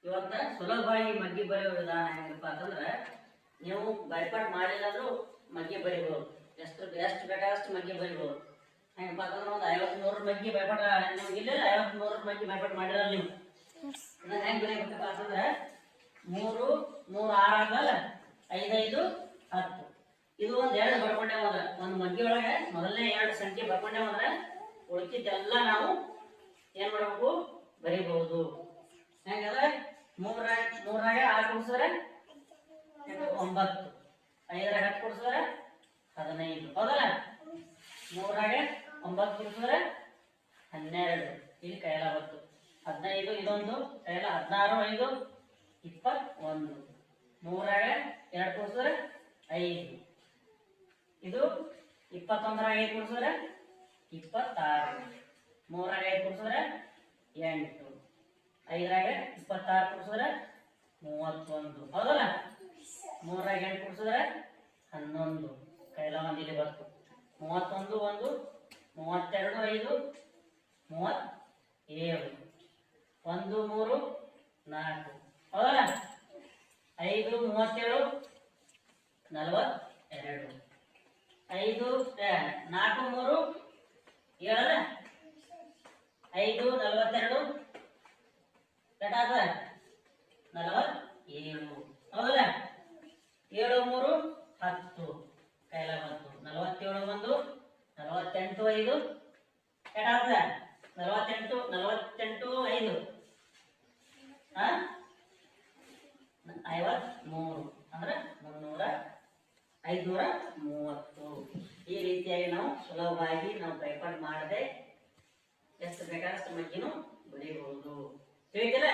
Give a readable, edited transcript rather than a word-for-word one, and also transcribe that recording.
ಇವತ್ತ ಸುಲಭವಾಗಿ ಮಗ್ಗಿ ಬರೆಯೋ ವಿಧಾನ ಹೆಂಗಪ್ಪ ಅಂತಂದ್ರೆ ನೀವು ಬೈಪಾಟ್ ಮಾಡಿಲ್ಲ ಅಂದ್ರೂ ಮಗ್ಗಿ ಬರಿಬೋದು. ಎಷ್ಟು ಬೇಕಾದಷ್ಟು ಮಗ್ಗಿ ಬರಿಬೋದು. ಹೆಂಗಪ್ಪ ಅಂತಂದ್ರೆ ಒಂದು 50-100 ಮಗ್ಗಿ ಬೈಪಾಟ ನೀವು ಇಲ್ಲ 50-100 ಮಗ್ಗಿ ಬೈಪಾಟ್ ಮಾಡಿರಲ್ಲ ನೀವು. ಇದನ್ನ ಹೆಂಗೆ ಬರೀಬೇಕಪ್ಪ ಅಂತಂದ್ರೆ 3 3 6 ಆದ್ಮೇಲೆ 5 5 10. ಇದು ಒಂದು 2 ಬರ್ಕೊಂಡೆ ಹೋದ್ರೆ ಒಂದು ಮಗ್ಗಿ ಒಳಗೆ ಮೊದಲನೇ 2 ಸಂಖ್ಯೆ ಬರ್ಕೊಂಡೆ ಹೋದ್ರೆ ಉಳಿದಿದ್ದೆಲ್ಲ ನಾವು ಏನ್ ಮಾಡಬೇಕು ಬರೀಬಹುದು. ಹೆಂಗಂದ್ರೆ 3ರಾಗ 6 ಕೂಡಿಸಿದ್ರೆ 9, 5ರಾಗ 10 ಕೂಡಿಸಿದ್ರೆ 15. ಹೌದಲ್ಲ? 3ರಾಗ 9 ಕೂಡಿಸಿದ್ರೆ 12. ಇಲ್ಲಿ ಕೈಲ 10, 15 ಇದೊಂದು ಕೈಲ 16, 5 21. 3ರಾಗ 2 ಕೂಡಿಸಿದ್ರೆ 5. ಇದು 21ರಾಗ 5 ಕೂಡಿಸಿದ್ರೆ 26. 3ರಾಗ 5 ಕೂಡಿಸಿದ್ರೆ 8. 5ರಾಗ 26 ಕೂಡಿಸಿದ್ರೆ 31. ಹೌದಲ್ಲ? 3ರಾಗ 8 ಕೂಡಿಸಿದ್ರೆ 11. ಕೈಲ ಒಂದು ಇಲ್ಲಿ 10. 31 1 32 5 37. 1 3 4. ಹೌದಲ್ಲ? 5 37 42. 5 4 3 7. 5 42 ಎಟಾದ 47. ಹೌದಲ್ಲ? 7 3 10. ಕೈಲ 10. 47 1 48 5 ಎಟಾದ 48 5 53 ಅಂದ್ರೆ 530. ಈ ರೀತಿಯಾಗಿ ನಾವು ಸುಲಭವಾಗಿ ನಾವು ಬೈಪಾಟ್ ಮಾಡದೆ ಎಷ್ಟು ಬೇಕಾದಷ್ಟು ಮಗ್ಗಿನೂ ಬರೀಬಹುದು. ತಿಳಿದಿಲ್ಲ?